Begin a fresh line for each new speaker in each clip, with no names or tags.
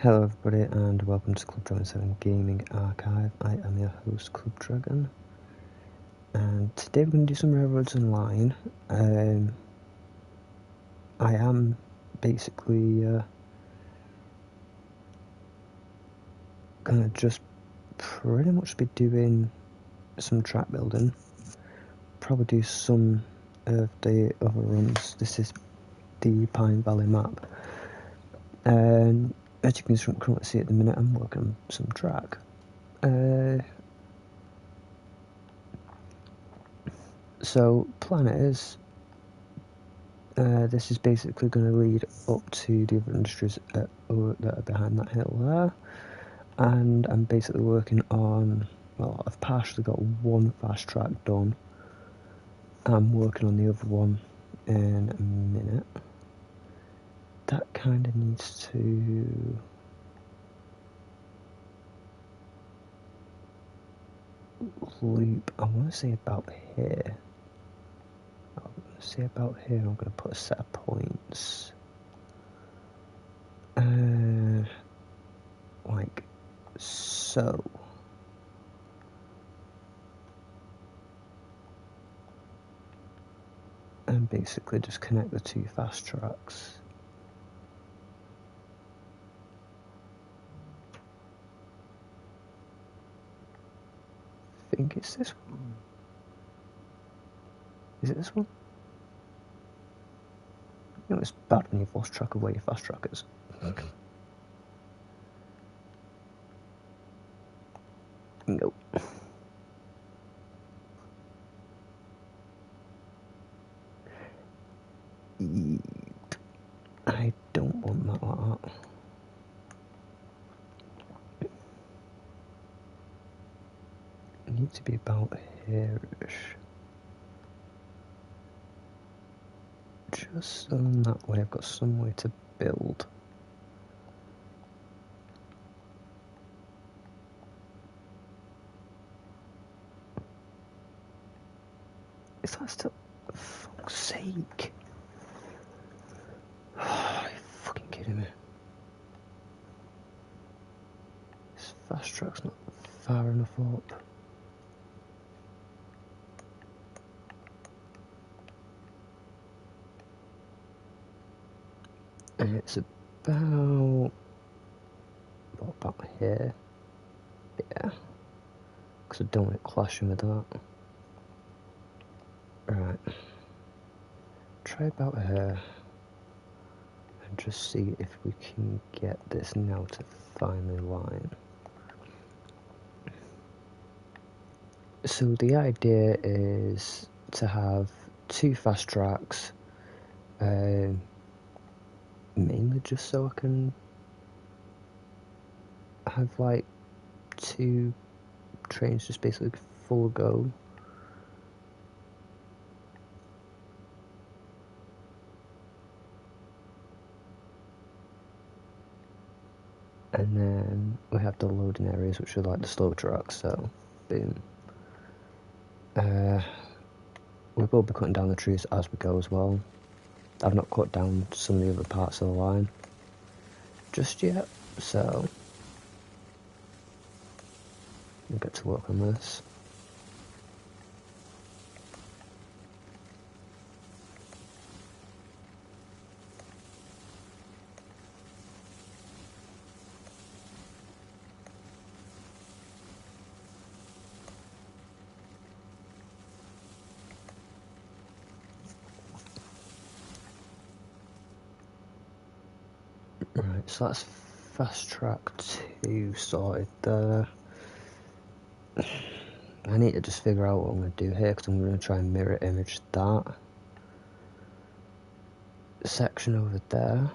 Hello everybody and welcome to Club Dragon 7 Gaming Archive. I am your host Club Dragon, and today we're going to do some Railroads Online. I am basically going to just pretty much be doing some track building, probably do some of the other runs. This is the Pine Valley map, and as you can currently see at the minute, I'm working on some track. So plan is, this is basically going to lead up to the other industries that are behind that hill there, and I'm basically working on, well, I've partially got one fast track done. I'm working on the other one in a minute. That kind of needs to loop, I want to say about here. I'm going to put a set of points. Like so. And basically just connect the two fast tracks. I think it's this one. Is it this one? You know, it's bad when you've lost track of where your fast track is. Nope. I don't want that like that. It needs to be about here-ish. Just so that way I've got some way to build. Is that still... For fuck's sake! Are you fucking kidding me? This fast track's not far enough up. And it's about... what about here? Yeah. Because I don't want it clashing with that. Right. Try about here. And just see if we can get this now to finally line. So the idea is to have two fast tracks, mainly just so I can have like two trains just basically full go. And then we have the loading areas, which are like the slow tracks, so boom. We will be cutting down the trees as we go as well. I've not cut down some of the other parts of the line just yet, so we'll get to work on this. Right, so that's fast track 2 sorted there. I need to just figure out what I'm going to do here, because I'm going to try and mirror image that section over there.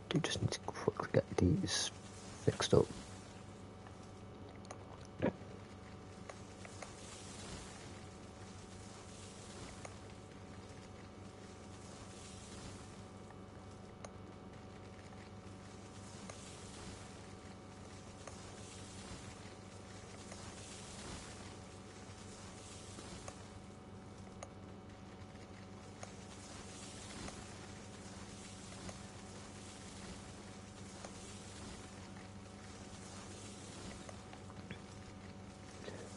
Do just need to quickly get these fixed up.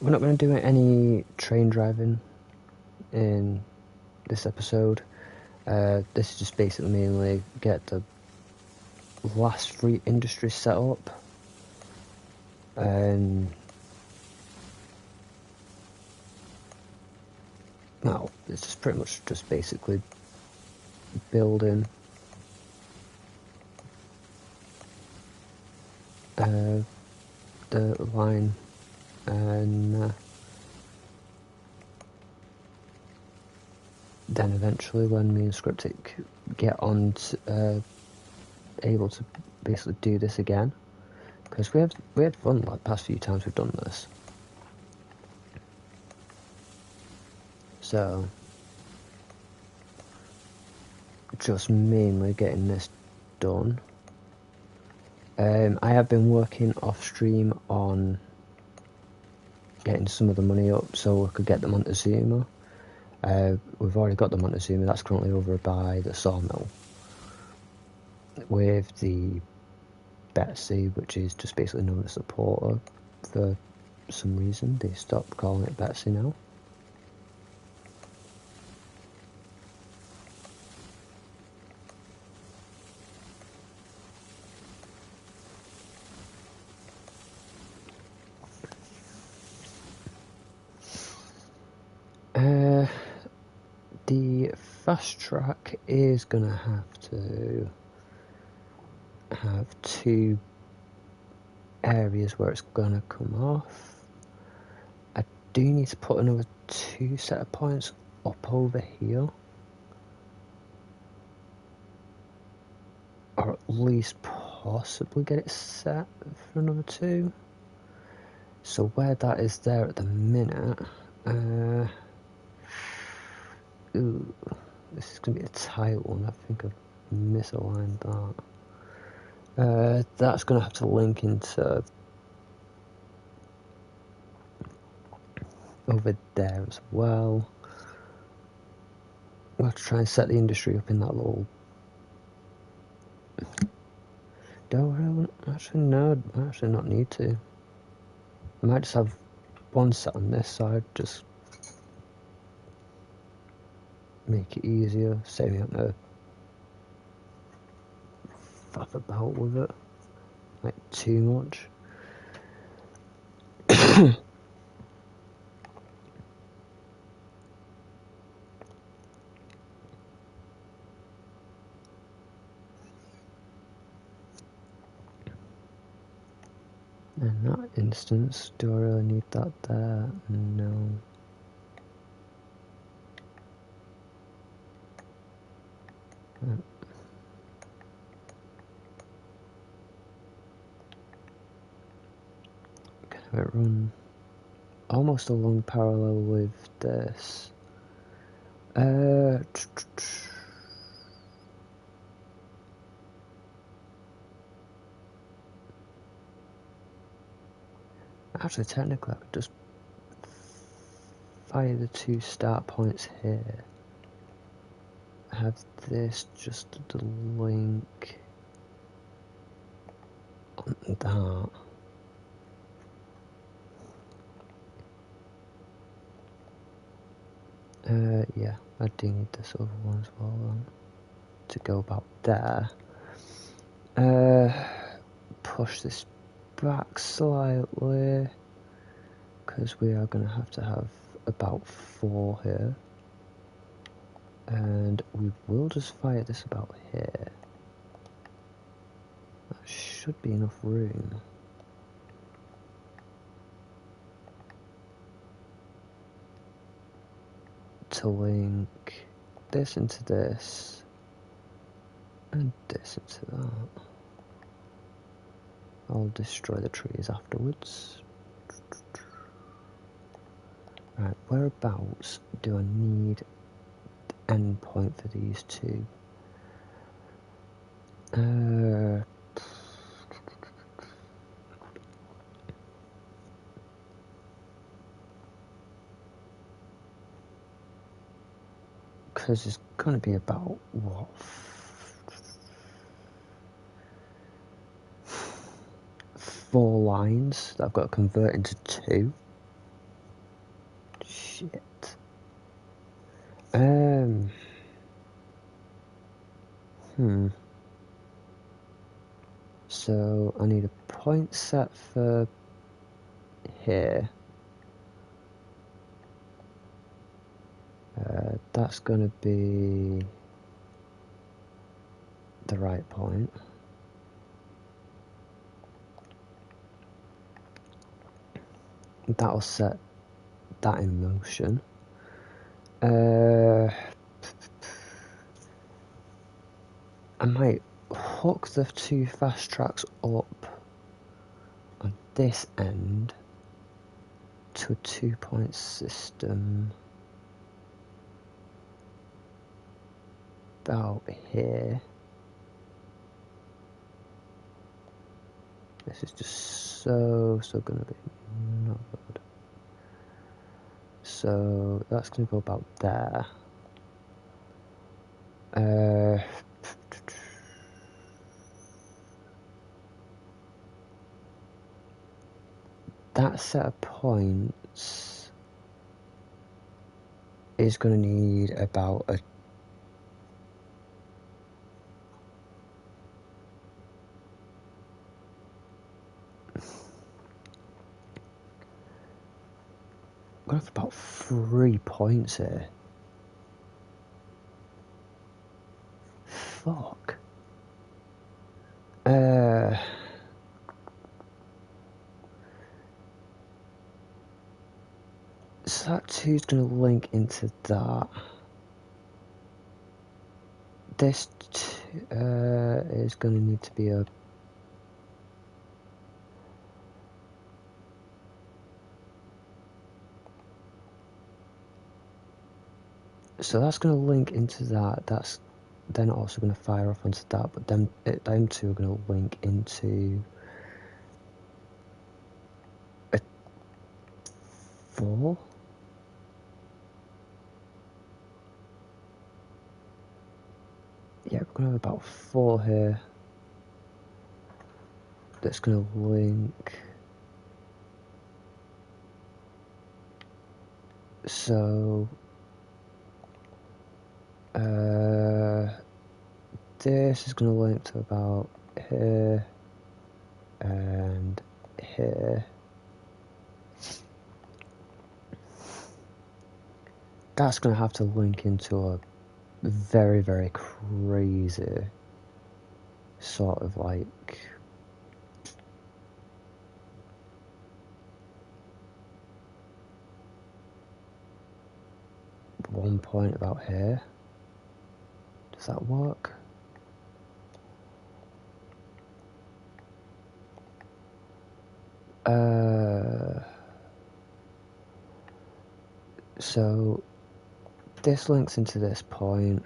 we're not going to do any train driving in this episode. This is just basically mainly get the last 3 industries set up, and well, it's just pretty much just basically building the line, and then eventually when me and Scriptic get on to, able to basically do this again, because we had fun like the past few times we've done this. So just mainly getting this done. I have been working off stream on getting some of the money up so I could get the Montezuma. We've already got the Montezuma, that's currently over by the sawmill. With the Betsy, which is just basically known as a porter for some reason, they stopped calling it Betsy now. The fast track is gonna have to have 2 areas where it's gonna come off. I do need to put another 2 set of points up over here, or at least possibly get it set for another 2. So where that is there at the minute, ooh, this is going to be a tight one. I think I've misaligned that. That's going to have to link into over there as well. We'll have to try and set the industry up in that little... Don't actually, no, I actually not need to. I might just have one set on this side, just make it easier, save me up to faff about with it, like too much. In that instance, do I really need that there? No. Can have it run almost along parallel with this. Actually, technically, I could just fire the 2 start points here. Have this just the link on that. Yeah, I do need this other one as well then, to go about there. Push this back slightly, because we are going to have about 4 here. And we will just fire this about here. That should be enough room. To link this into this, and this into that. I'll destroy the trees afterwards. Right, whereabouts do I need the end point for these 2? Because it's going to be about, what, 4 lines that I've got to convert into 2. Shit. So I need a point set for here. That's gonna be the right point. That'll set that in motion. I might hook the two fast tracks up on this end to a 2-point system about here. This is just so gonna be not good. So that's gonna go about there. That set of points is going to need about a about 3 points here. Fuck. So that 2's going to link into that. This is going to need to be a so that's going to link into that. That's then also going to fire off onto that, but them two are going to link into a 4. Yeah, we're going to have about 4 here. That's going to link. So this is going to link to about here and here. That's going to have to link into a very, very crazy sort of like one point about here. Does that work? So this links into this point.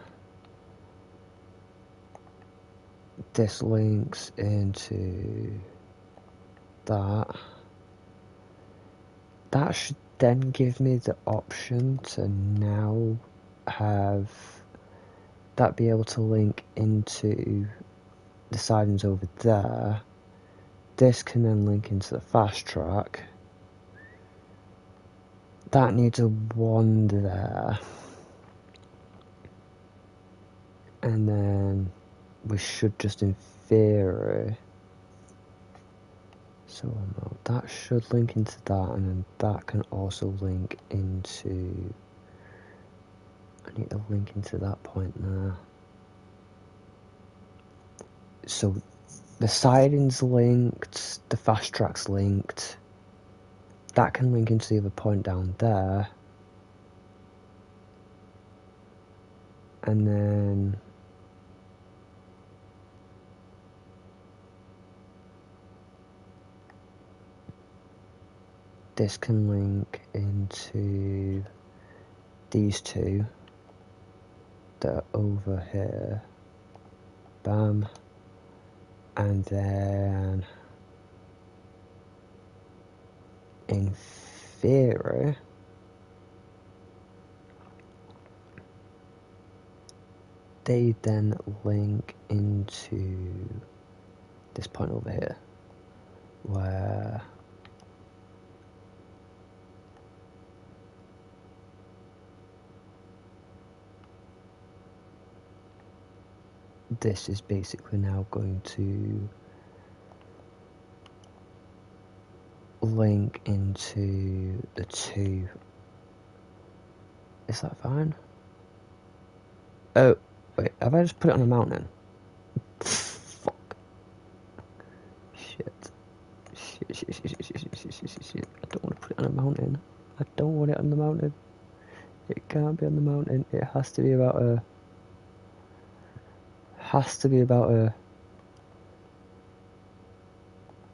This links into that. That should then give me the option to now have that be able to link into the sidings over there. This can then link into the fast track. That needs a 1 there. And then we should just in theory. So that should link into that, and then that can also link into. I need to link into that point there. So the siding's linked, the fast track's linked. That can link into the other point down there. And then this can link into these two that are over here. Bam. And then in theory they then link into this point over here where this is basically now going to link into the two. Is that fine? Oh, wait, have I just put it on a mountain? Fuck. Shit. Shit. I don't want to put it on a mountain. I don't want it on the mountain. It can't be on the mountain. It has to be about a...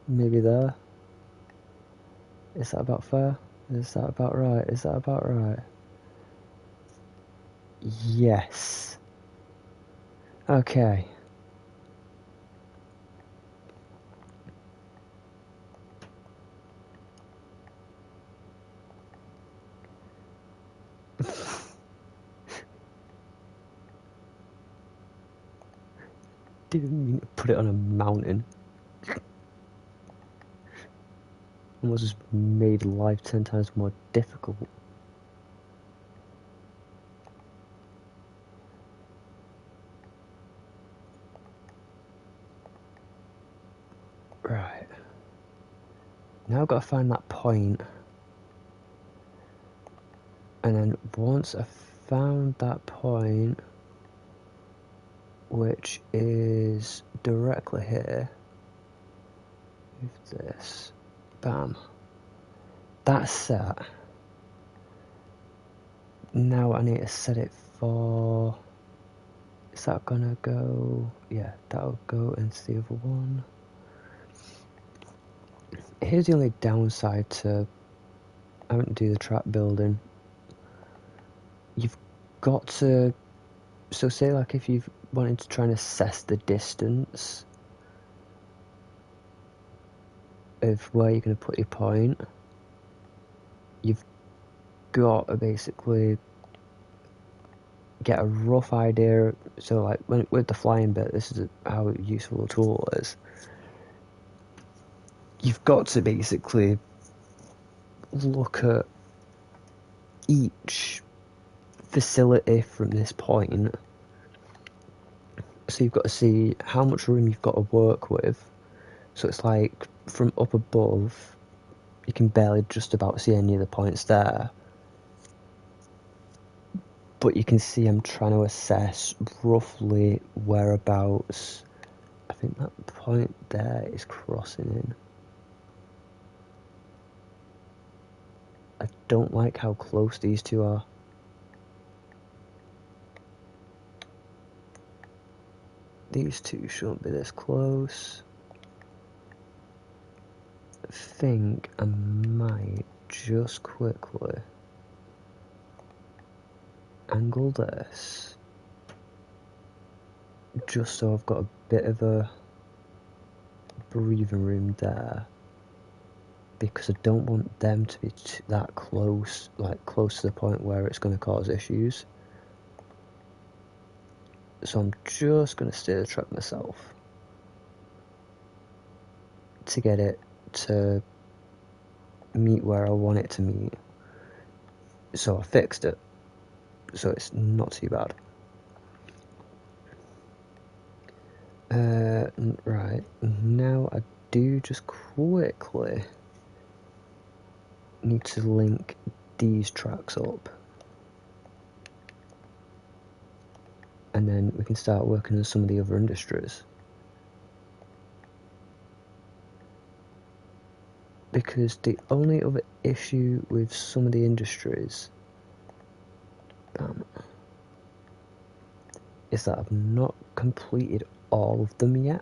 Maybe there. Is that about fair? Is that about right? Is that about right? Yes. Okay. Didn't mean to put it on a mountain. Almost just made life 10 times more difficult. Right. Now I've got to find that point. And then once I've found that point, which is directly here, with this, bam, that's set. Now I need to set it for, is that gonna go, yeah, that'll go into the other one. Here's the only downside to having to do the track building. You've got to, so say like if you've wanted to try and assess the distance of where you're going to put your point, you've got to basically get a rough idea. So like with the flying bit, this is how useful a tool is. You've got to basically look at each facility from this point. So you've got to see how much room you've got to work with. So it's like from up above, you can barely just about see any of the points there. But you can see I'm trying to assess roughly whereabouts. I think that point there is crossing in. I don't like how close these two are. These two shouldn't be this close. I think I might just quickly angle this just so I've got a bit of a breathing room there, because I don't want them to be that close, like close to the point where it's going to cause issues. So I'm just going to steer the truck myself to get it to meet where I want it to meet. So I fixed it, so it's not too bad. Right, now I do just quickly need to link these tracks up, and then we can start working on some of the other industries. Because the only other issue with some of the industries is that I've not completed all of them yet.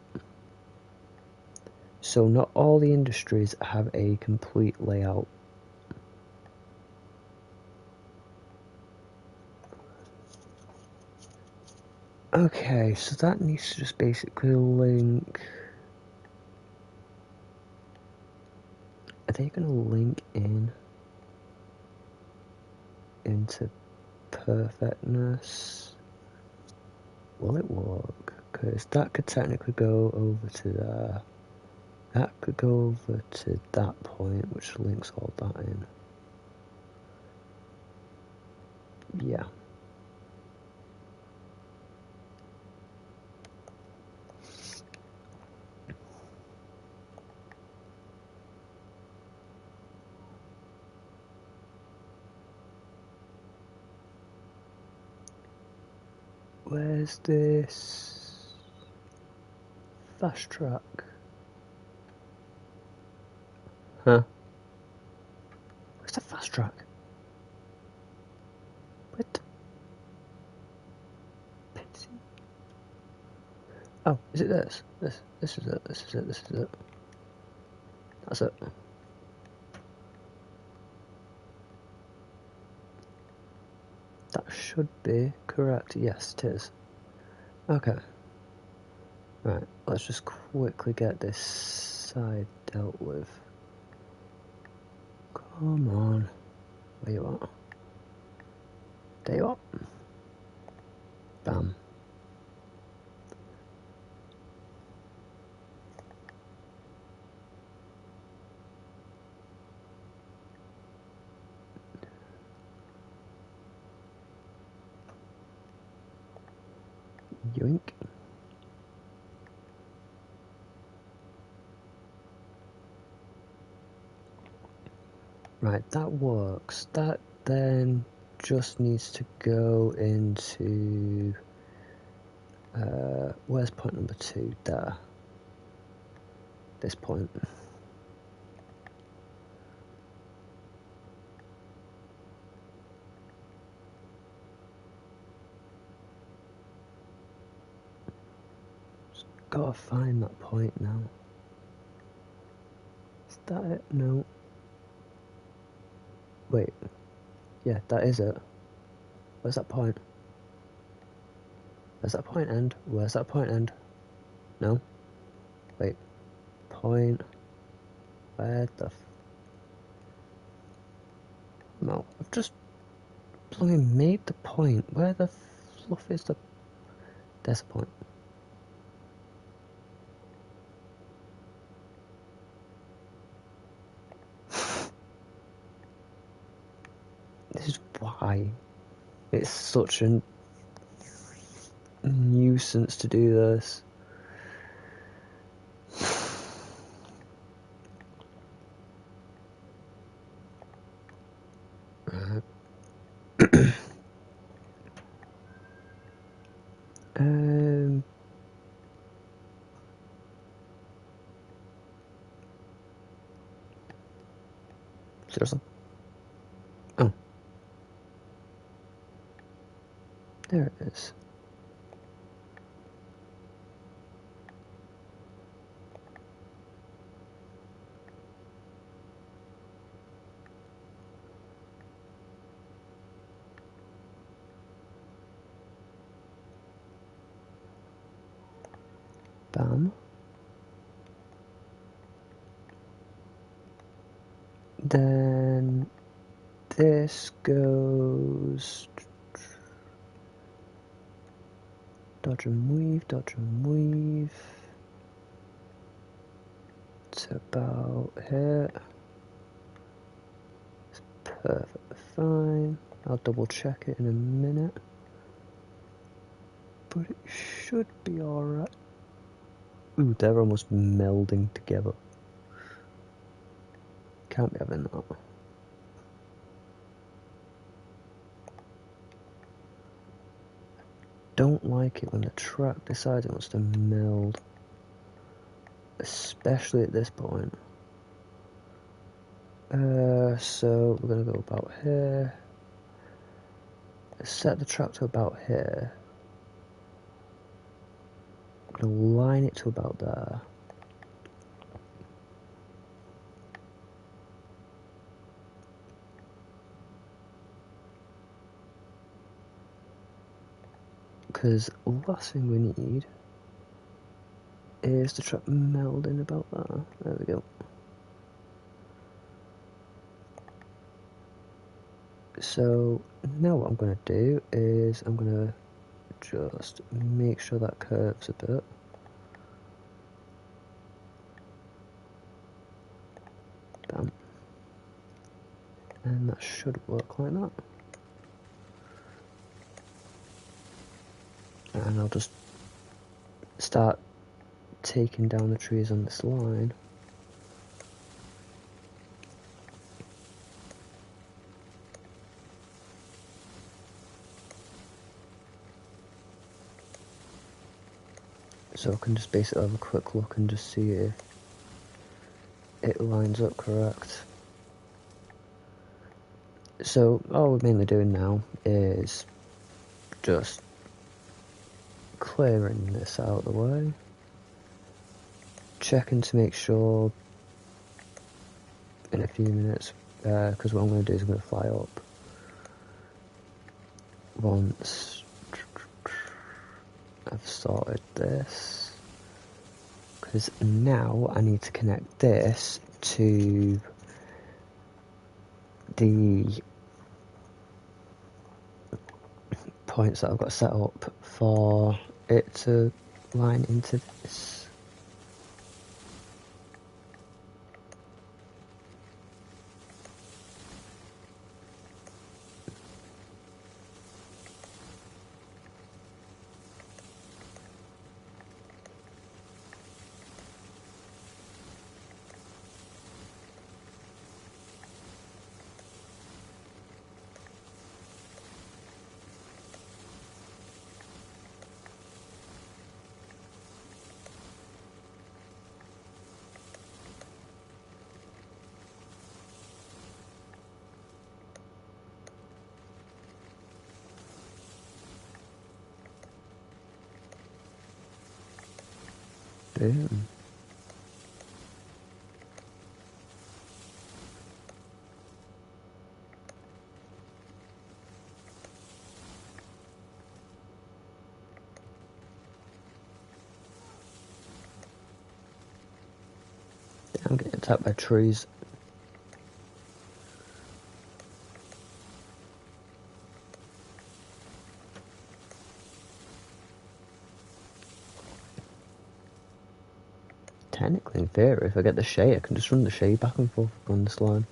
So not all the industries have a complete layout. Okay, so that needs to just basically link. Are they going to link into perfectness? Will it work? Because that could technically go over to there. That could go over to that point, which links all that in. Yeah. Where's this fast track? Huh? Where's the fast track? What? Oh, is it this? This is it, this is it, this is it. That's it. That should be correct. Yes, it is. Okay. Right, let's just quickly get this side dealt with. Come on. Where you at? There you are. Bam. Yoink. Right, that works. That then just needs to go into... where's point number 2? There. This point. Just gotta find that point now. Is that it? No. Wait. Yeah, that is it. Where's that point? Where's that point end? Where's that point end? No? Wait. Point. Where the No, I've just bloody made the point. Where the fluff is the... There's the point. This is why it's such a nuisance to do this. Um, Seriously? Oh. There it is. Bam. Then this goes... Dodge and weave. It's about here. It's perfectly fine. I'll double check it in a minute. But it should be alright. Ooh, they're almost melding together. Can't be having that. Don't like it when the track decides it wants to meld. Especially at this point. So we're going to go about here. Set the track to about here. I'm going to line it to about there. Because the last thing we need is the track melding about there. There we go. So now what I'm going to do is I'm going to just make sure that curves a bit. Bam. And that should work like that. And I'll just start taking down the trees on this line. so I can just basically have a quick look and just see if it lines up correct. So all we're mainly doing now is just clearing this out of the way, checking to make sure in a few minutes, because what I'm going to do is I'm going to fly up once I've sorted this, because now I need to connect this to the points that I've got set up for it to line into this. Boom. I'm getting attacked by trees. Technically, in theory, if I get the shade, I can just run the shade back and forth on this line.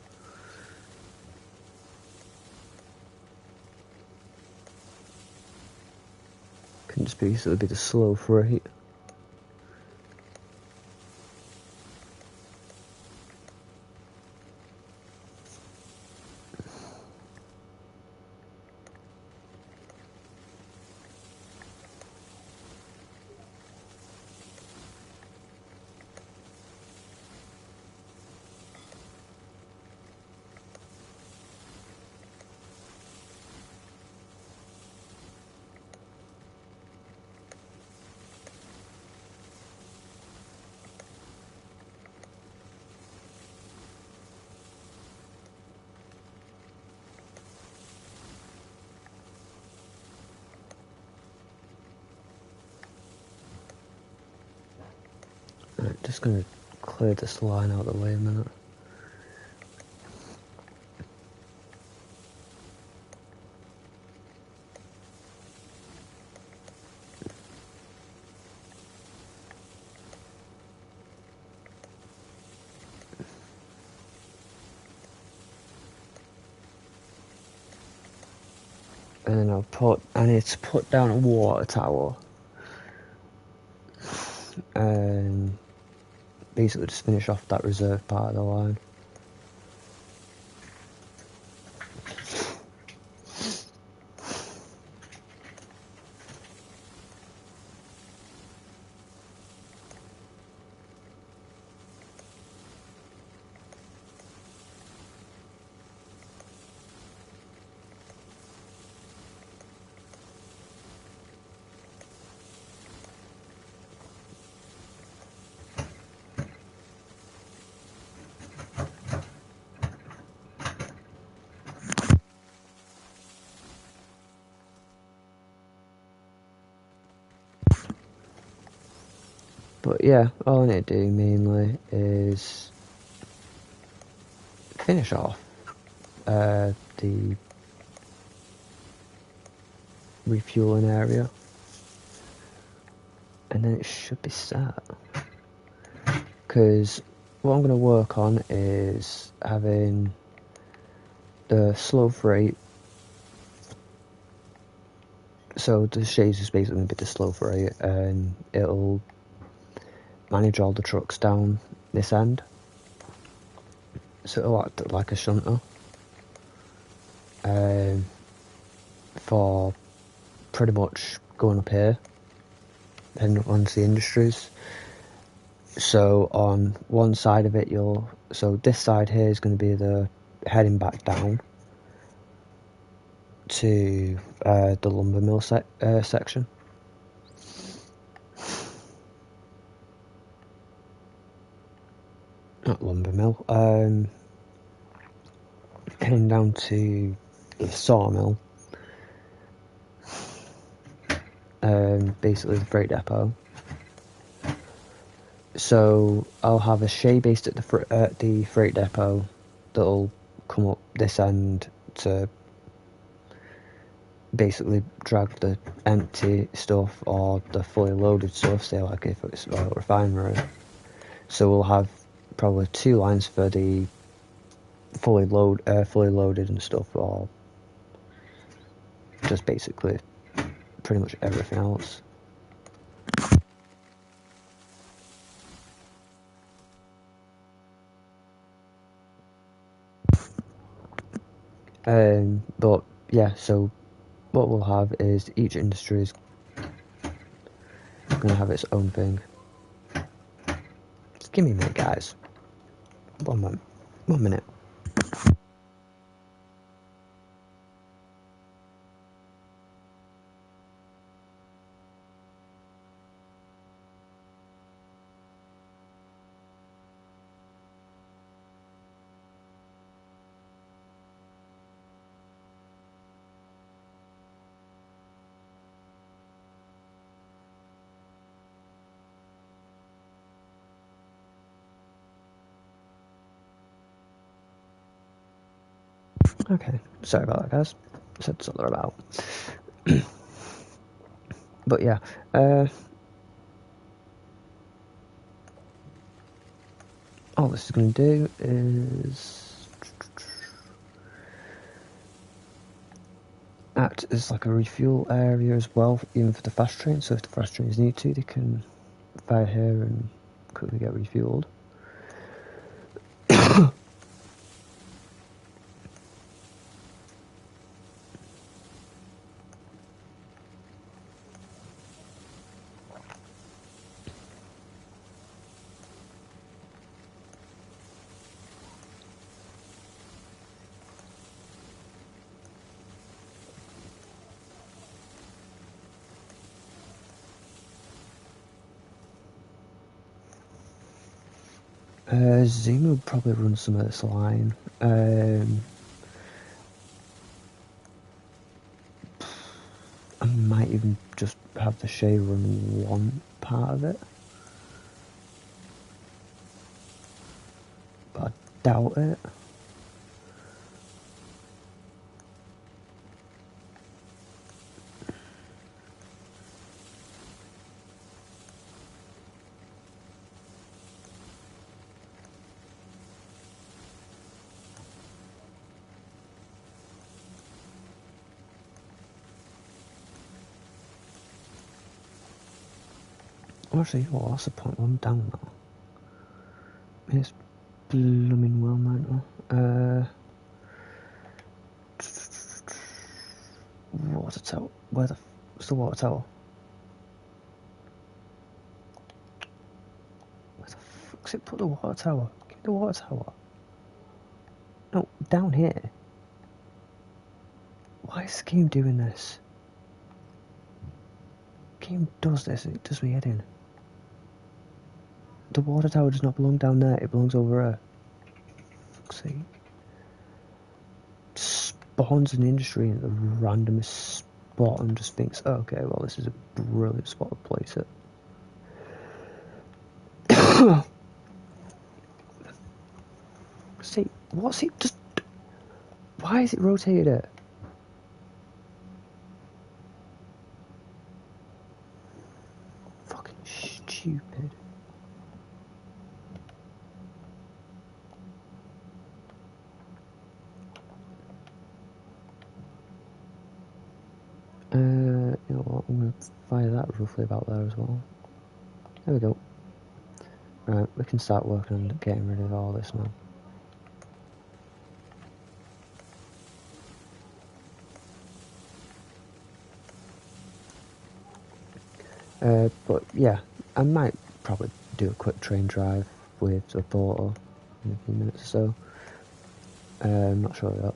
Can just basically be the slow freight. Right, just gonna clear this line out of the way a minute. And then I need to put down a water tower and basically just finish off that reserve part of the line. But yeah, all I need to do mainly is finish off the refueling area, and then it should be set. Because what I'm going to work on is having the slow freight. So the shades is basically going to be the slow freight, and it'll manage all the trucks down this end. So it'll act like a shunter for pretty much going up here, depending on the industries. So on one side of it, so this side here is going to be the heading back down to the lumber mill section. Not lumber mill. Heading down to the sawmill. Basically the freight depot. So I'll have a shay based at the freight depot that'll come up this end to basically drag the empty stuff or the fully loaded stuff, say like if it's a refinery. So we'll have probably 2 lines for the fully loaded and stuff, or just basically pretty much everything else. But yeah, so what we'll have is each industry is going to have its own thing. Just give me a minute, guys. 1 moment. 1 minute. Okay, sorry about that, guys. Said something about. But yeah, all this is going to do is act as like a refuel area as well, even for the fast train. So if the fast trains need to, they can fire here and quickly get refueled. Zima would probably run some of this line. I might even just have the Shay run one part of it. But I doubt it. Actually, what's the point? I'm down now. It's blooming well, mate. Water tower. What's the water tower? Where the fuck's it put the water tower? Give me the water tower. No, down here. Why is the game doing this? The game does this, it does me head in. The water tower does not belong down there, it belongs over here. Fuck's sake. Spawns an industry in the randomest spot and just thinks, oh, okay, well, this is a brilliant spot to place it. See, what's it just... Why is it rotated it? Fucking stupid. You know what, I'm going to fire that roughly about there as well. There we go. Right, we can start working on getting rid of all this now. But yeah, I might probably do a quick train drive with a porter in a few minutes or so. I'm not sure yet.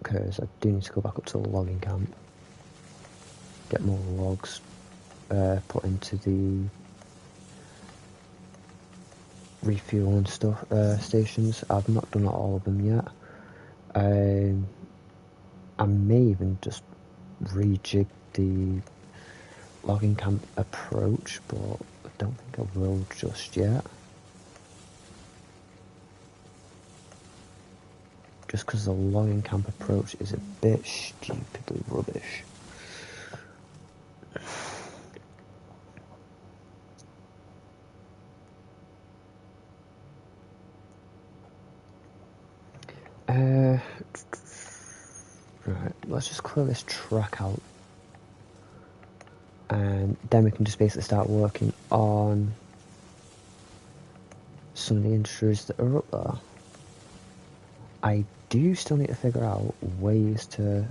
Because I do need to go back up to the logging camp, get more logs put into the refuel and stuff stations. I've not done all of them yet. I may even just rejig the logging camp approach, but I don't think I will just yet. Just because the logging camp approach is a bit stupidly rubbish. Right, let's just clear this track out. And then we can just basically start working on some of the industries that are up there. I do still need to figure out ways to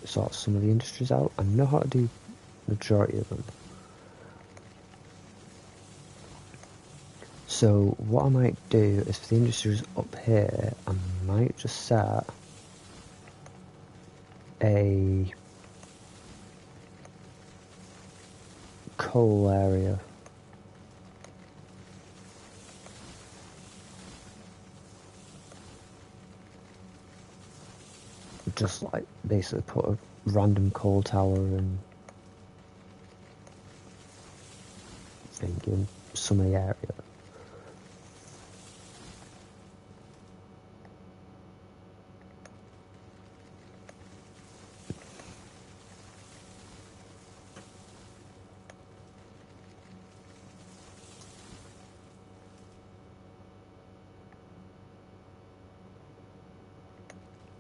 sort some of the industries out. I know how to do the majority of them. So what I might do is for the industries up here, I might just set a coal area. Just like basically put a random coal tower and thing in some of the area.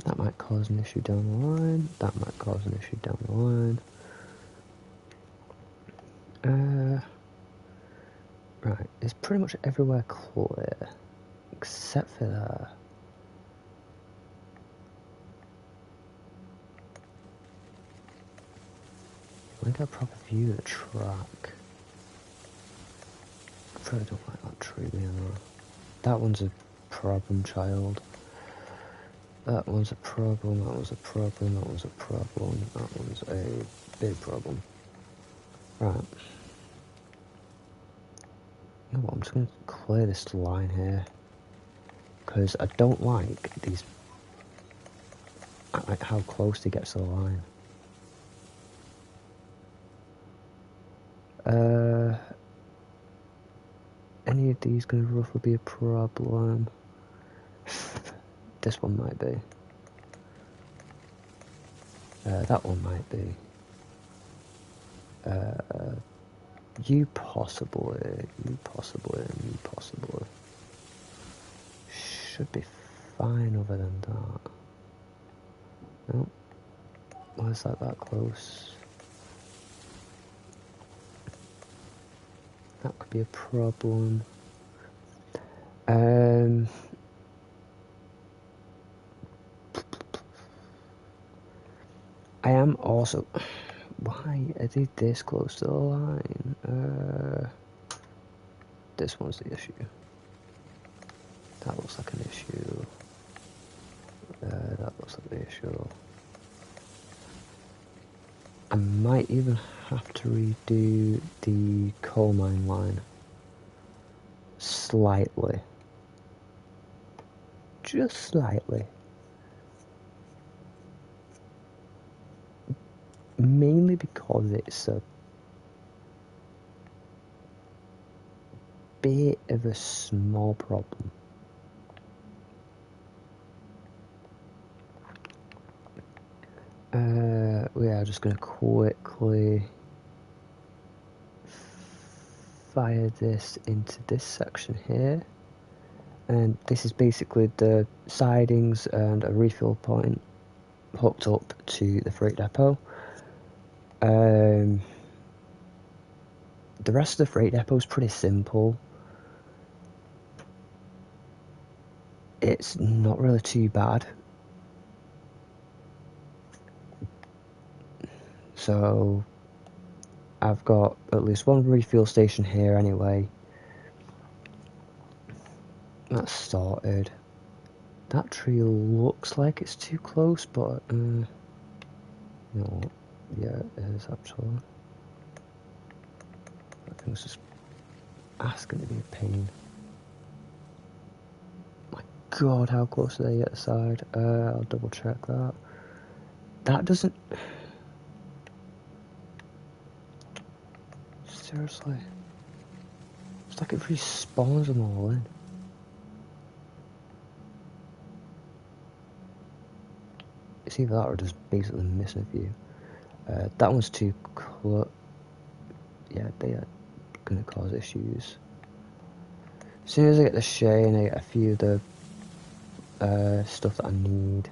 That might cause an issue down the line. That might cause an issue down the line. Right, it's pretty much everywhere clear, except for there. I got a proper view of the track. I probably don't like that tree being there. That one's a problem, child. That one's a problem, that one's a problem, that one's a problem, that one's a big problem. Right. You know what, I'm just going to clear this line here. Because I don't like these... like how close they get to the line. Any of these going to roughly be a problem? This one might be. That one might be. You possibly. Should be fine other than that. Nope. Why is that close? That could be a problem. I am also... Why are they this close to the line? This one's the issue. That looks like an issue. That looks like the issue. I might even have to redo the coal mine line. Slightly. Just slightly. Mainly because it's a bit of a small problem. We are just going to quickly fire this into this section here. And this is basically the sidings and a refuel point hooked up to the freight depot. The rest of the freight depot is pretty simple. It's not really too bad. So I've got at least one refuel station here anyway. That's sorted. That tree looks like it's too close, but you know what? Yeah, it is actually. I think it's just asking to be a pain. My God, how close are they at the side? I'll double check that. That doesn't. Seriously, it's like it respawns them all in. It's either that or just basically missing a few. That one's too close. Yeah, they are gonna cause issues. As soon as I get the shade and I get a few of the stuff that I need,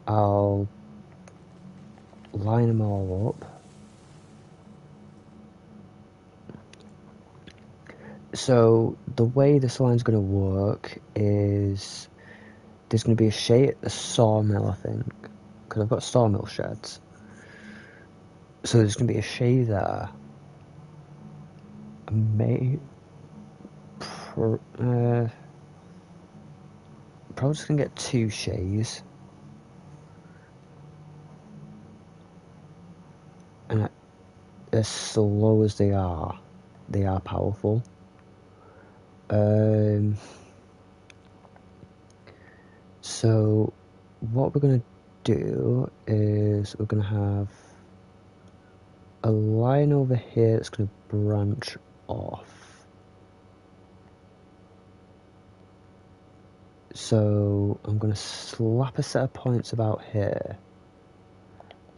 I'll line them all up. So the way this line's going to work is there's going to be a shay at the sawmill, I think, because I've got sawmill sheds. So there's going to be a shay there. I may probably just going to get 2 shays. And as slow as they are powerful. So what we're going to do is we're going to have a line over here that's going to branch off. So I'm going to slap a set of points about here.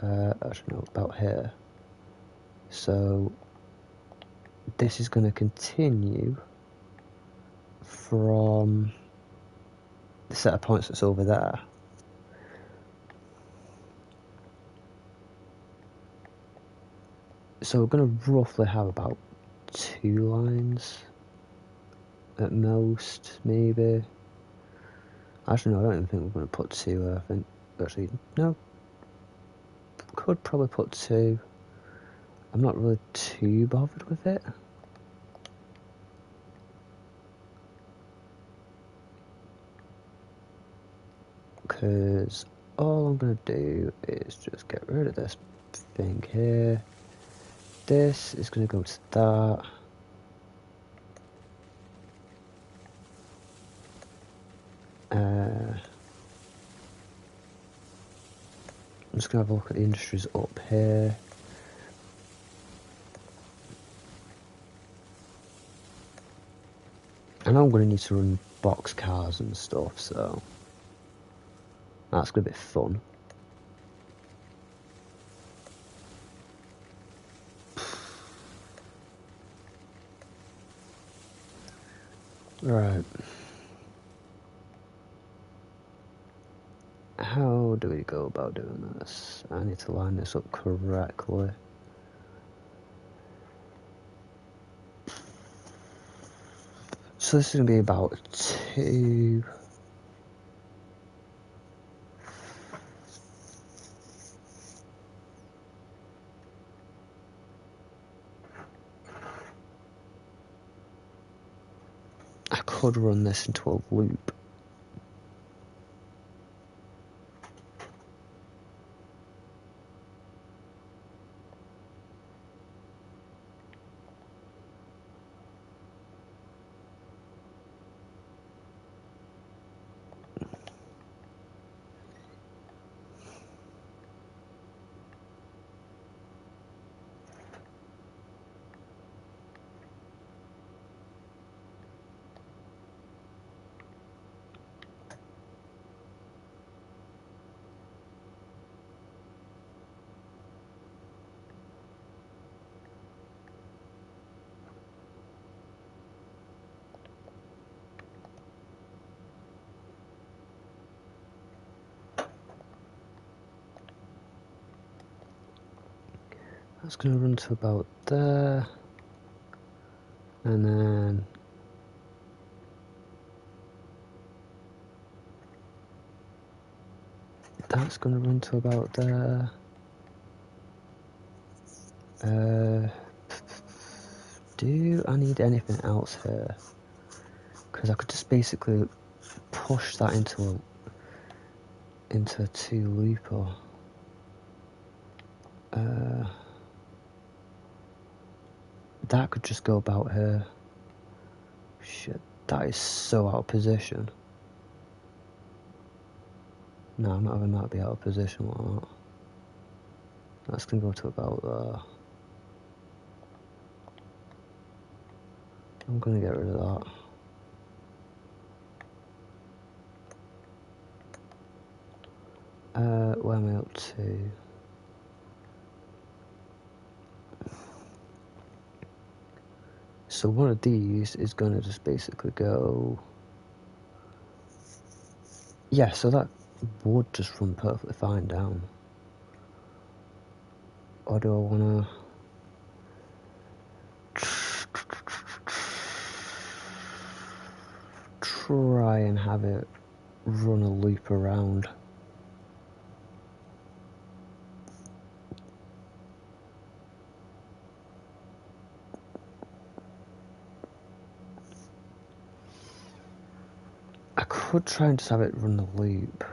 Actually, no, about here. So this is going to continue from the set of points that's over there. So we're going to roughly have about 2 lines at most, maybe. Actually, no, I don't even think we're going to put 2. I think, actually, no. Could probably put 2. I'm not really too bothered with it. Because all I'm going to do is just get rid of this thing here. This is going to go to that. I'm just going to have a look at the industries up here. I know I'm going to need to run box cars and stuff, so that's going to be fun. Right. How do we go about doing this? I need to line this up correctly. So this is going to be about 2. I could run this into a loop. That's going to run to about there. And then that's going to run to about there. Do I need anything else here? Because I could just basically push that into a two looper. That could just go about here. Shit, that is so out of position. No, I'm not having that be out of position like that. That's gonna go to about there. I'm gonna get rid of that. Where am I up to? So one of these is gonna just basically go. Yeah, so that would just run perfectly fine down. Or do I wanna try and have it run a loop around? I could try and just have it run the loop.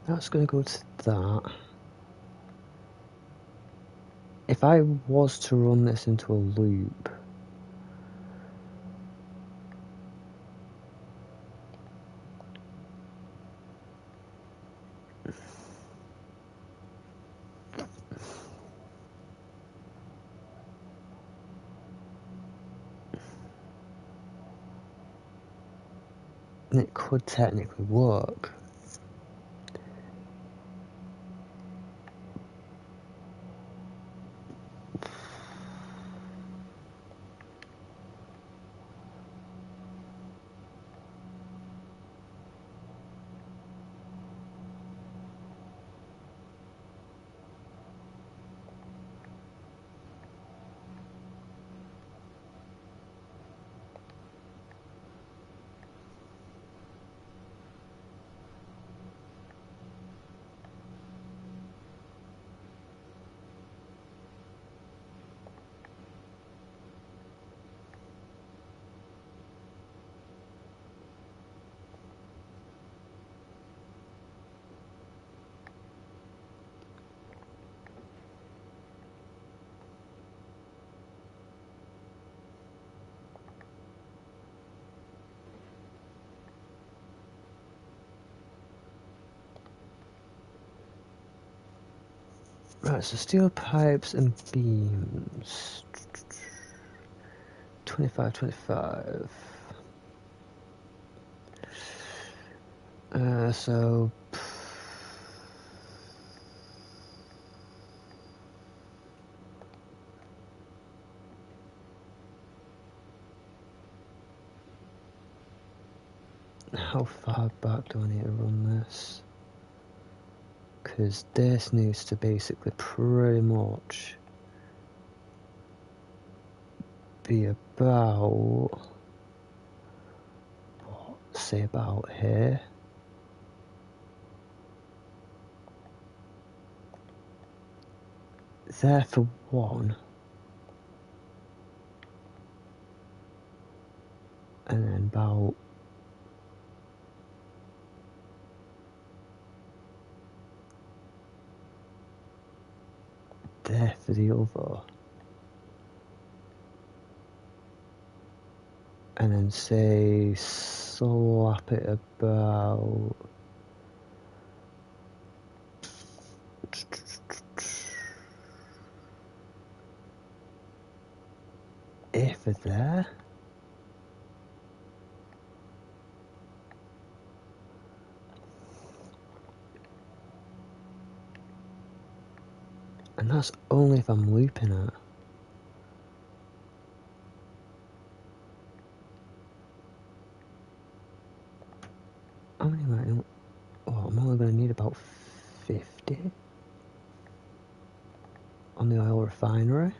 That's going to go to that. If I was to run this into a loop, it could technically work. Right, so steel pipes and beams. 25, 25. So how far back do I need to run this? Because this needs to basically pretty much be about, say about here. There for one. And then about there for the other. And then say slap it about if there. And that's only if I'm looping it. did on the oil refinery.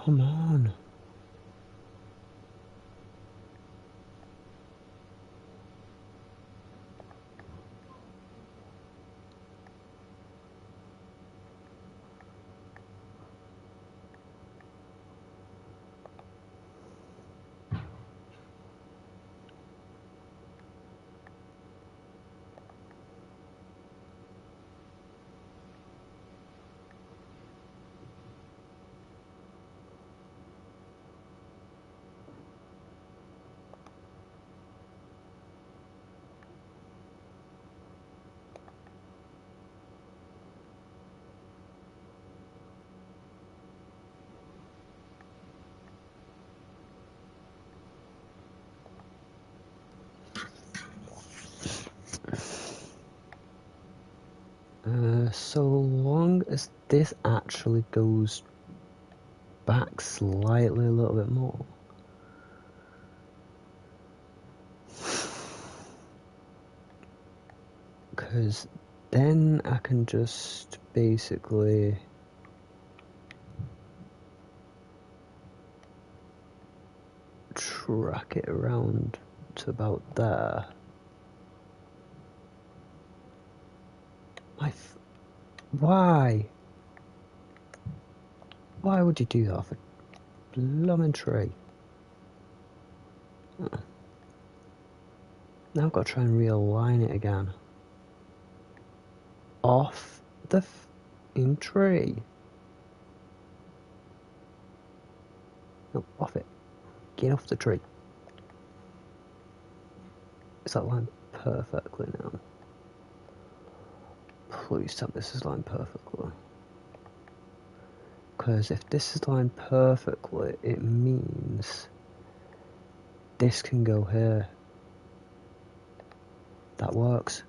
Come on. So long as this actually goes back slightly a little bit more. Because then I can just basically track it around to about there. Why? Why would you do that off a blooming tree? Now I've got to try and realign it again. Off the f***ing tree. No, off it. Get off the tree. Is that lined perfectly now? Please tell this is lined perfectly. Because if this is lined perfectly, it means this can go here. That works.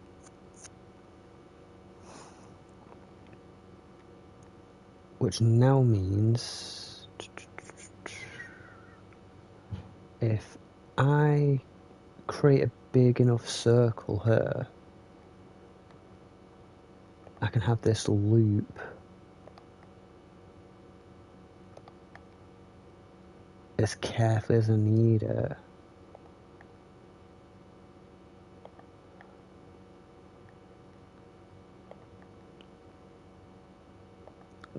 Which now means if I create a big enough circle here, I can have this loop as carefully as I need it.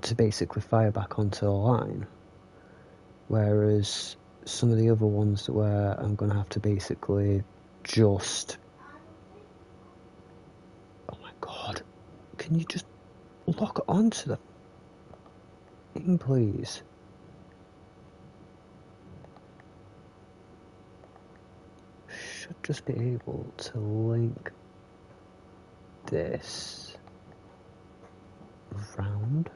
To basically fire back onto a line. Whereas some of the other ones where I'm going to have to basically just... Oh my god. Can you just lock onto the thing, please? Should just be able to link this round.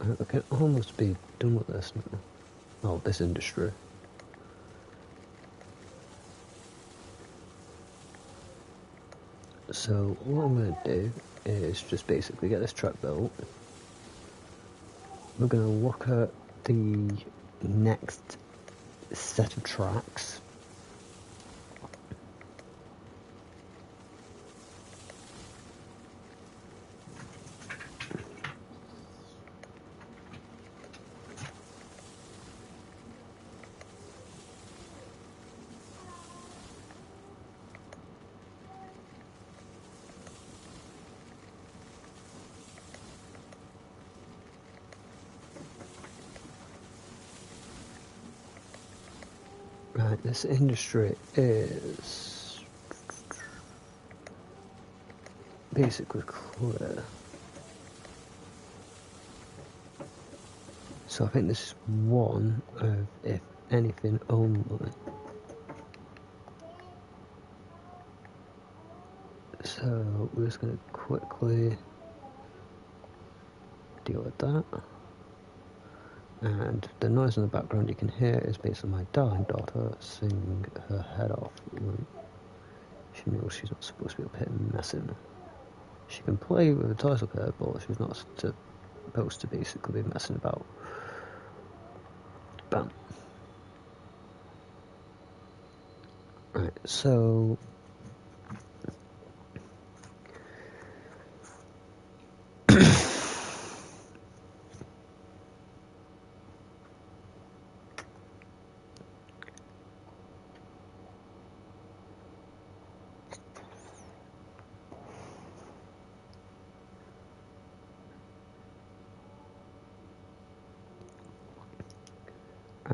We can almost be done with this now. Oh, this industry. So what I'm going to do is just basically get this track built. We're going to look at the next set of tracks. Right, this industry is basically clear. So I think this is one of, if anything, only. So we're just going to quickly deal with that. And the noise in the background you can hear is basically my darling daughter singing her head off when she knows she's not supposed to be up here messing. She can play with the toys up here, but she's not supposed to basically be messing about. Bam. Right, so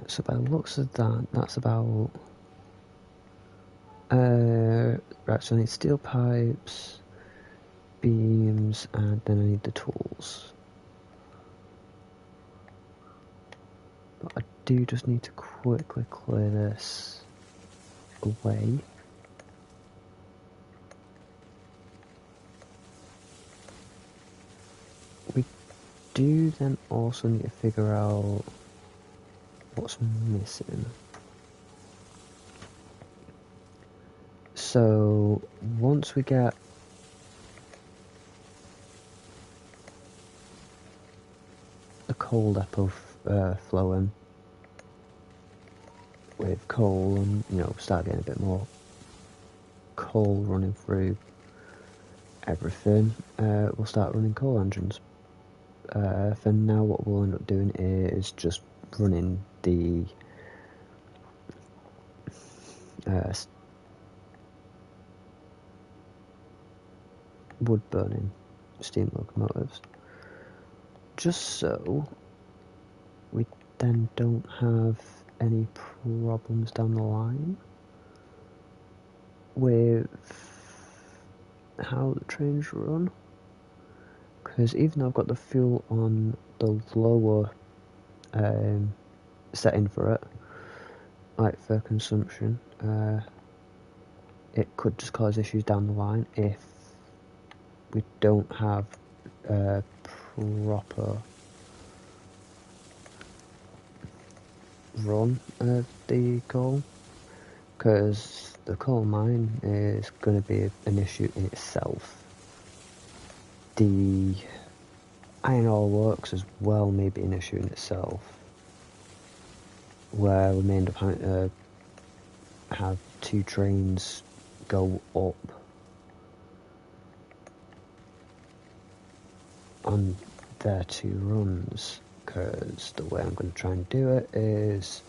so by the looks of that, that's about right, so I need steel pipes, beams, and then I need the tools. But I do just need to quickly clear this away. We do then also need to figure out what's missing. So once we get the coal depot flowing with coal, and start getting a bit more coal running through everything, we'll start running coal engines. For now, what we'll end up doing is just running the wood burning steam locomotives, just so we then don't have any problems down the line with how the trains run. Because even though I've got the fuel on the lower setting for it, like for consumption, it could just cause issues down the line if we don't have proper run of the coal, because the coal mine is going to be an issue in itself. The iron ore works as well may be an issue in itself, where we may end up having to have two trains go up on their two runs, because the way I'm going to try and do it is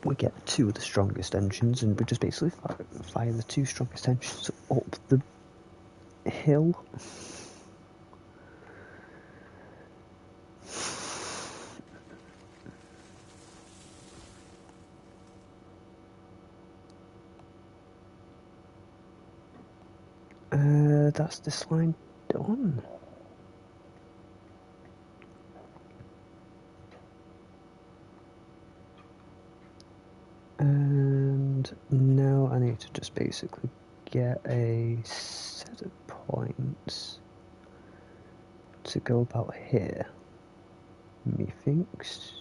we get two of the strongest engines and we just basically fire the two strongest engines up the hill. That's this line done. And now I need to just basically get a set of points to go about here. methinks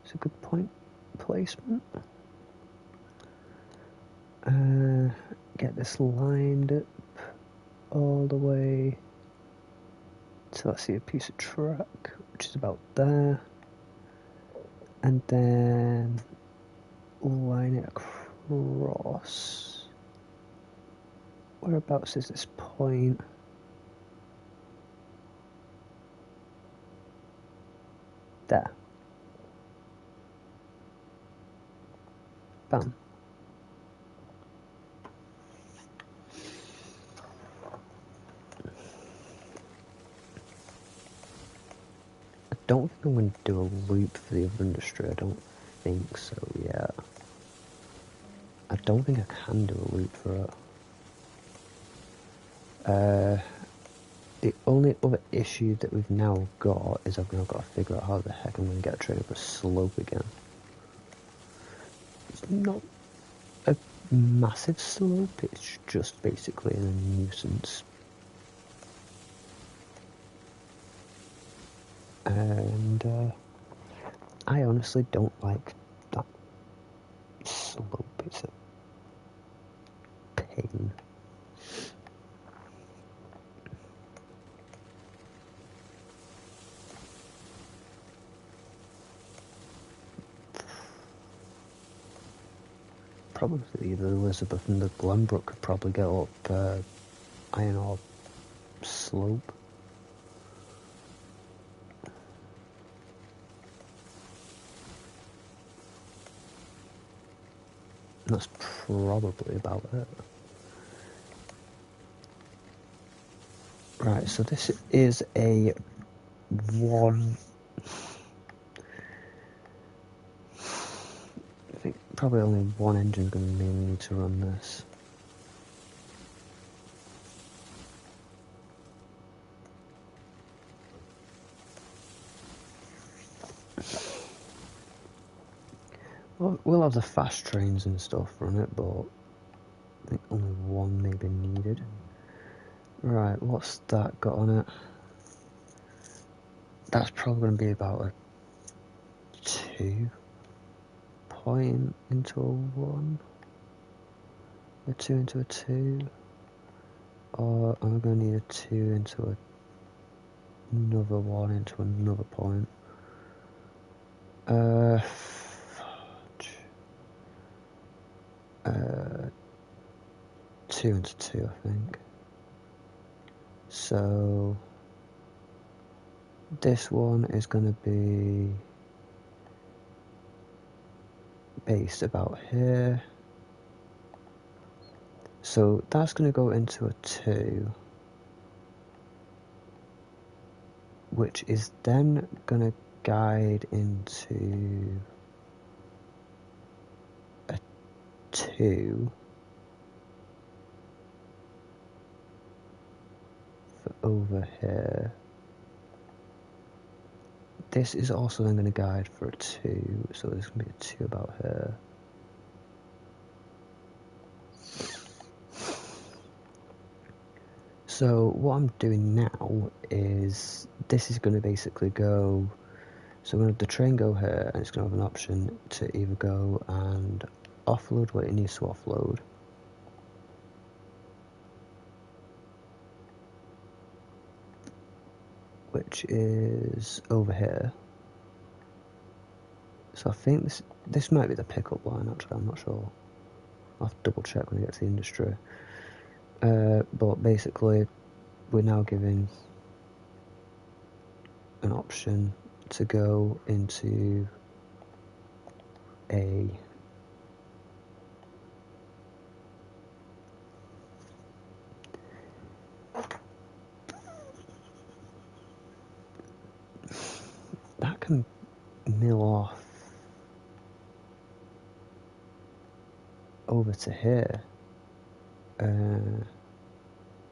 it's a good point placement. Get this lined up all the way till I see a piece of track, which is about there, and then line it across. Whereabouts is this point? There. Bam. I don't think I'm going to do a loop for the other industry. I don't think so yet. I don't think I can do a loop for it. The only other issue that we've now got is I've now got to figure out how the heck I'm going to get a train up a slope again. It's not a massive slope, it's just basically a nuisance. And I honestly don't like that slope, it's a pain. Probably either Elizabeth and the Glenbrook could probably get up Iron Ore slope. And that's probably about it. Right, so this is a one. I think probably only one engine's going to mainly need to run this. Well, we'll have the fast trains and stuff run it, but I think only one may be needed. Right, what's that got on it? That's probably going to be about a 2 point into a 1, a 2 into a 2, or I'm going to need a 2 into another 1 into another point. 2 into 2, I think. So this one is going to be based about here. So that's going to go into a 2, which is then going to guide into a 2 for over here. This is also then going to guide for a 2, so there's going to be a 2 about here. So what I'm doing now is this is going to basically go, so I'm going to have the train go here, and it's going to have an option to either go and offload what it needs to offload, which is over here. So I think this might be the pickup line, actually, I'm not sure. I'll have to double check when I get to the industry. But basically, we're now given an option to go into a that can mill off over to here.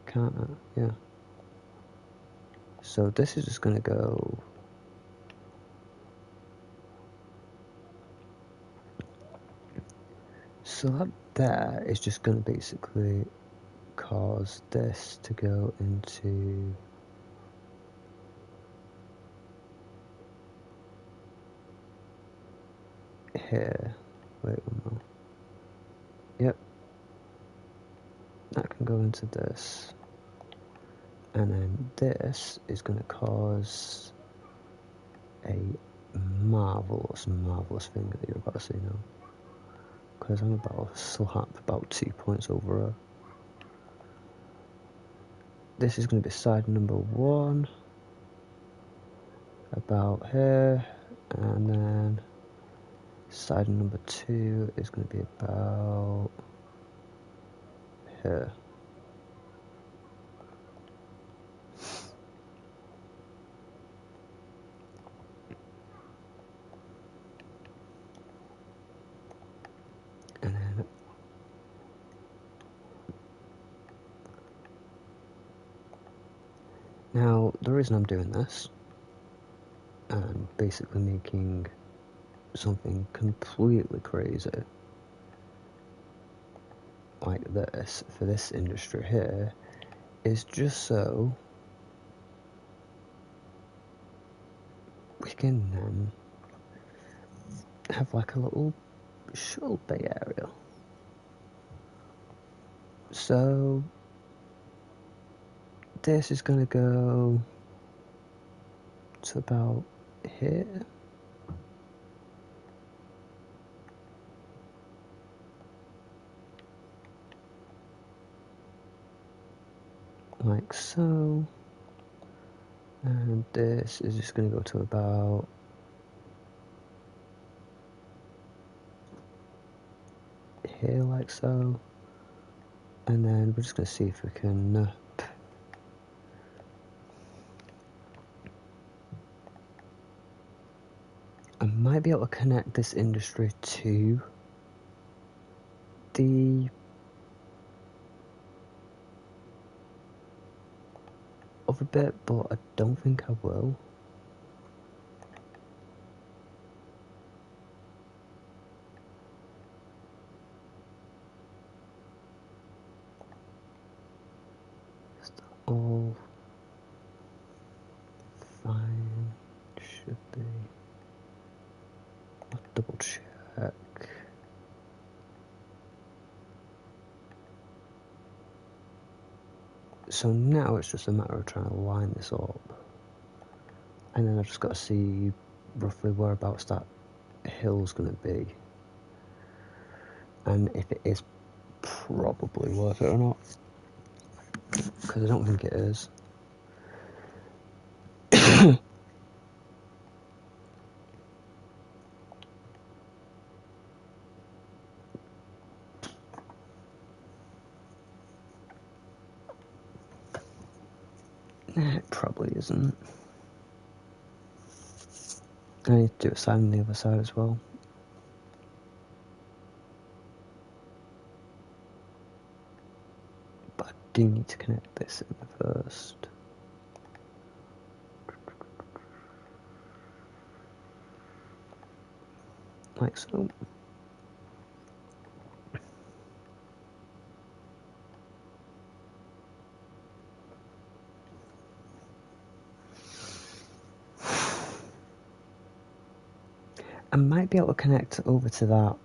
Can't I? Yeah. So this is just going to go so that there is just going to basically cause this to go into here. Wait one more. Yep. That can go into this. And then this is going to cause a marvellous thing that you're about to see now. Because I'm about to slap about 2 points over her. This is going to be side number 1. About here. And then side number 2 is going to be about here. And then now the reason I'm doing this and basically making something completely crazy like this for this industry here is just so we can have like a little shuttle bay area. So this is going to go to about here. Like so. And this is just going to go to about here, like so. And then we're just going to see if we can I might be able to connect this industry to the other bit, but I don't think I will. Is that all fine? Should be. I'll double check. So now it's just a matter of trying to line this up. And then I've just got to see roughly whereabouts that hill's going to be. And if it is probably worth it or not. Because I don't think it is. Nah, it probably isn't. I need to do a side on the other side as well. But I do need to connect this in first. Like so. I might be able to connect over to that.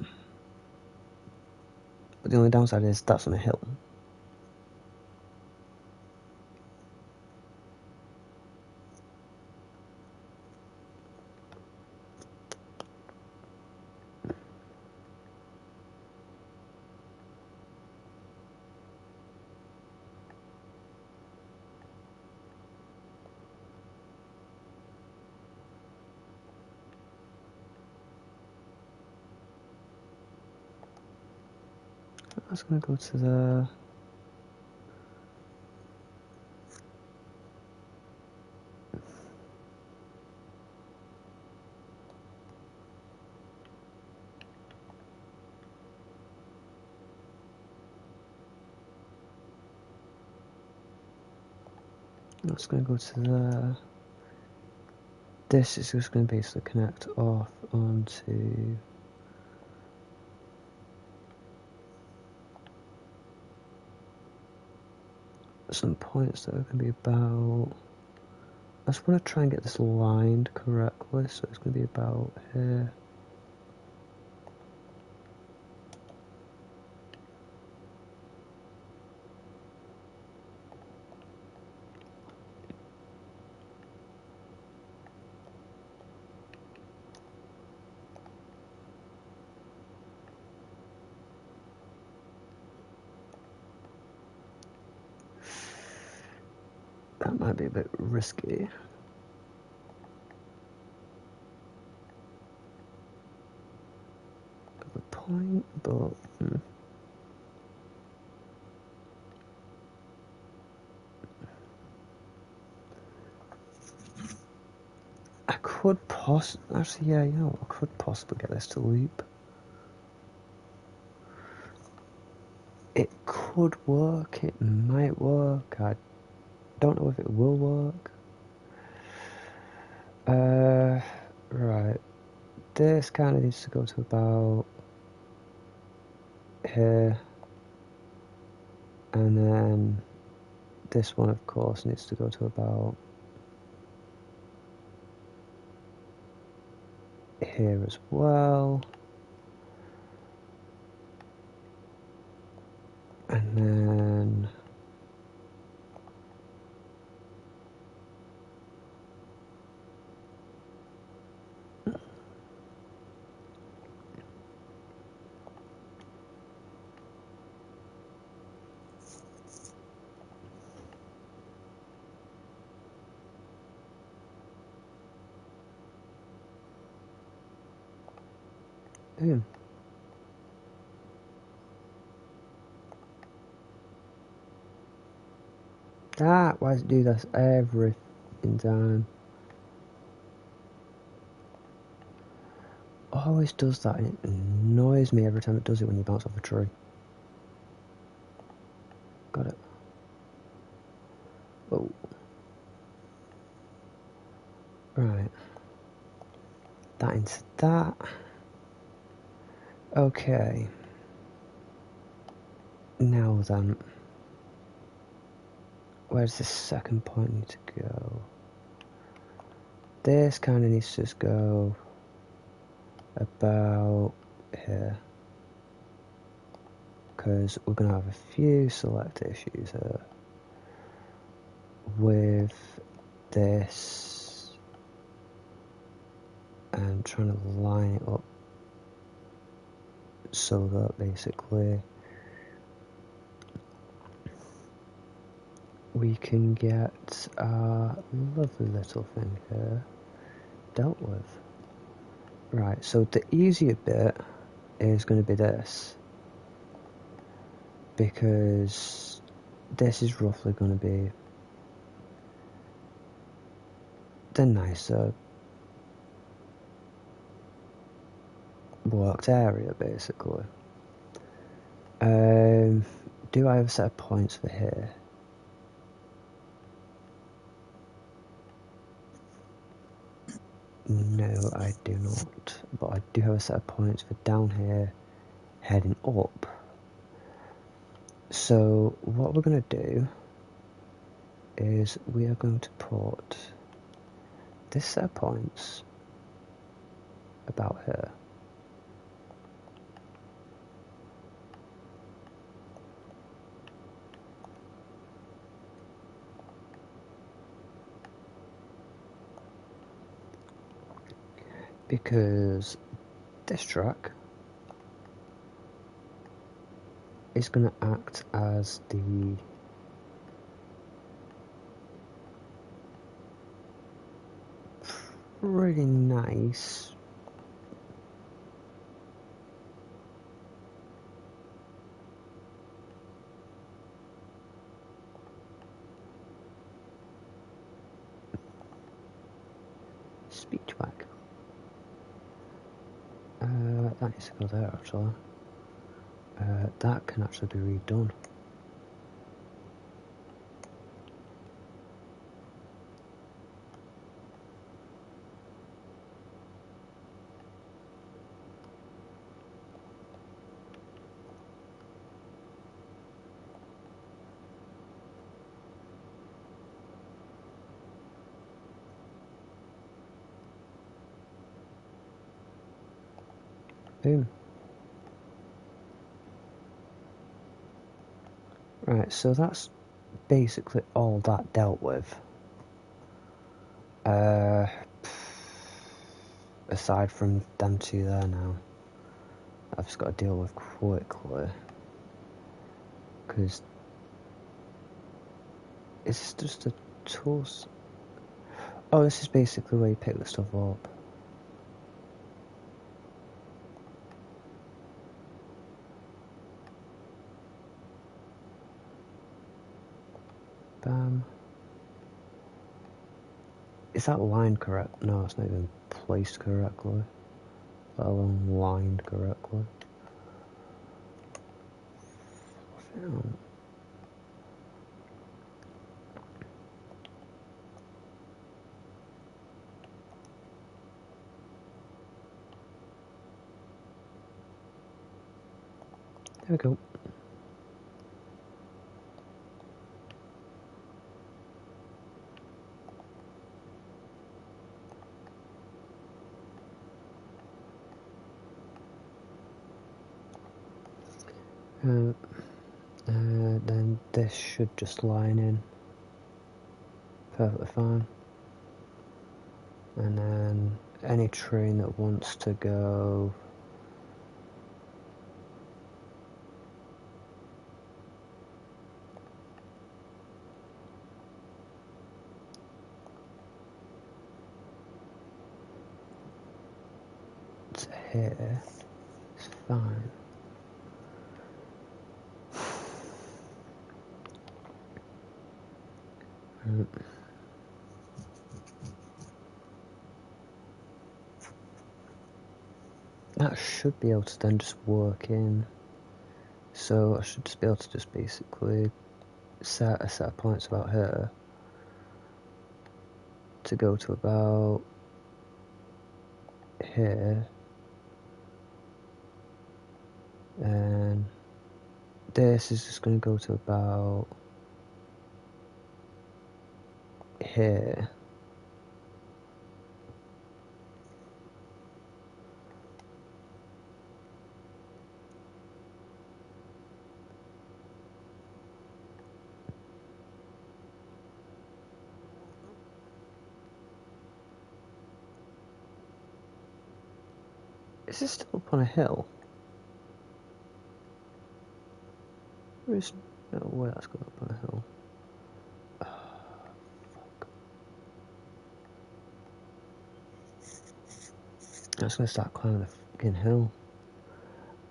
But the only downside is that's on a hill. That's going to go to the... That's going to go to the... This is just going to basically connect off onto... some points that are going to be about... I just want to try and get this lined correctly, so it's going to be about here. That might be a bit risky. Of a point, but I could actually, yeah, you know, I could possibly get this to loop. It could work, it might work, I don't know if it will work. Right. This kind of needs to go to about here. And then this one, of course, needs to go to about here as well. And then boom. Ah, why does it do this every time? Always does that, and it annoys me every time it does it when you bounce off a tree. Got it. Oh. Right. That into that. Okay. Now then. Where's the second point need to go? This kind of needs to just go about here. Because we're going to have a few select issues here with this and trying to line it up so that basically we can get our lovely little thing here dealt with. Right, so the easier bit is going to be this, because this is roughly going to be the nicer worked area, basically. Do I have a set of points for here? No, I do not, but I do have a set of points for down here heading up. So what we're going to do is we are going to put this set of points about here. Because this track is going to act as the pretty nice speech back. That needs to go there actually. That can actually be redone. Boom. Right, so that's basically all that dealt with. Aside from them two there now, I've just got to deal with quickly. Because it's just a tools. Oh, this is basically where you pick the stuff up. Bam. Is that lined correct? No, it's not even placed correctly, let alone lined correctly. Film. There we go. Then this should just line in perfectly fine. And then any train that wants to go to here is fine. That should be able to then just work in. So I should just be able to just basically set a set of points about here to go to about here, and this is just going to go to about here. Is this still up on a hill? There is no way that's going up on a hill. Fuck. I'm just going to start climbing the fucking hill.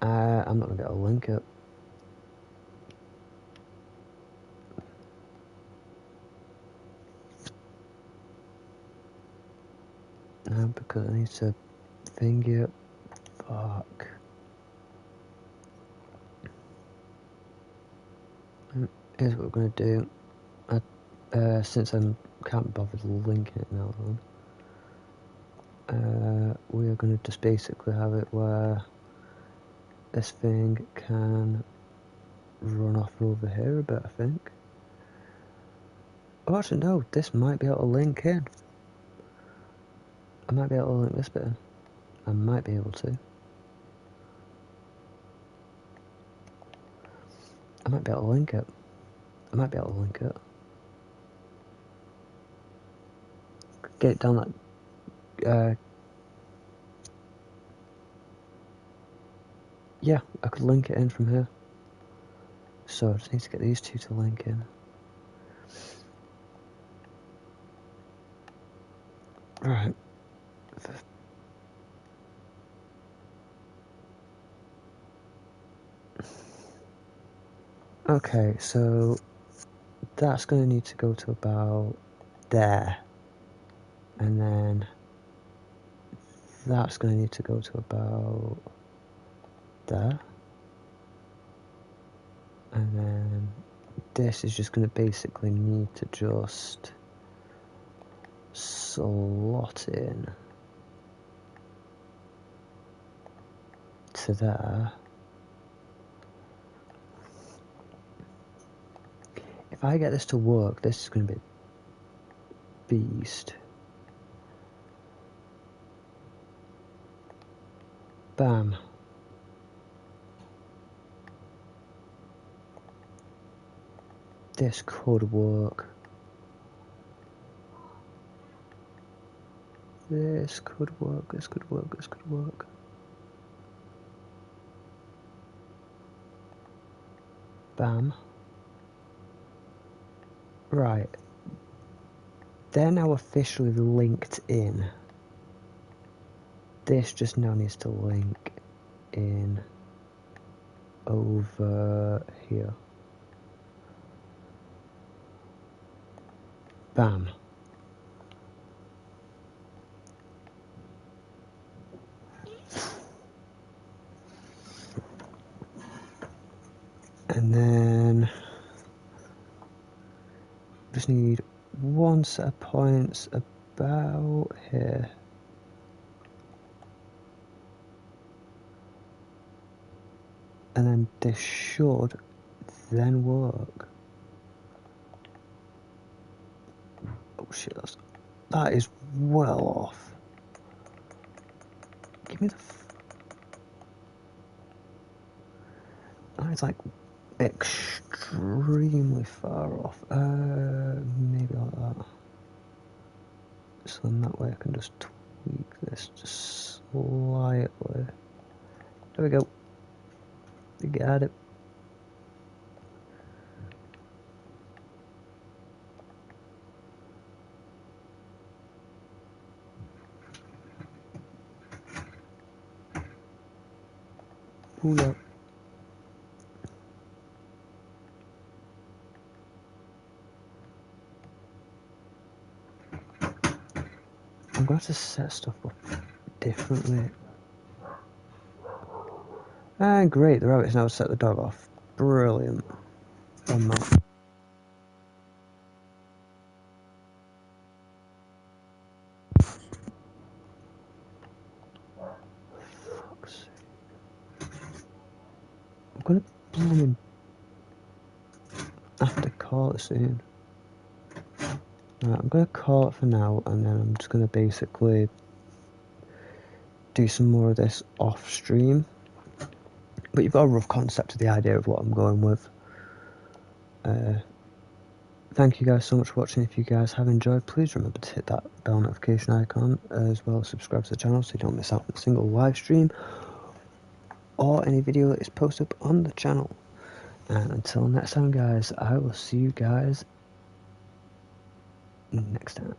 I'm not going to be able to link it. No, because I need to thing it. Fuck. Here's what we're going to do. Since I can't be bothered linking it now, we are going to just basically have it where this thing can run off over here a bit, I think. Oh, actually, no, this might be able to link in. I might be able to link this bit in. I might be able to. I might be able to link it. I might be able to link it. Get it down that. Yeah, I could link it in from here. So I just need to get these two to link in. Right. Okay, so that's going to need to go to about there. And then that's going to need to go to about there. And then this is just going to basically need to just slot in to there. If I get this to work, this is going to be a beast. Bam. This could work. This could work, this could work, this could work. Bam. Right. they're now officially linked in. This just now needs to link in over here. Bam. And then just need one set of points about here. And then this should then work. Oh shit, that is well off. Give me the... Oh, it's like extremely far off. Maybe like that. So then that way I can just tweak this just slightly. There we go. You got it. Pull up. I'm going to have to set stuff up differently. And great, the rabbit's now set the dog off. Brilliant. On that. Fuck's sake. I'm gonna blooming have to call it soon. Right, I'm gonna call it for now, and then I'm just gonna basically do some more of this off stream. But you've got a rough concept of the idea of what I'm going with. Thank you guys so much for watching. If you guys have enjoyed, please remember to hit that bell notification icon, as well as subscribe to the channel so you don't miss out on a single live stream or any video that is posted up on the channel. And until next time guys, I will see you guys next time.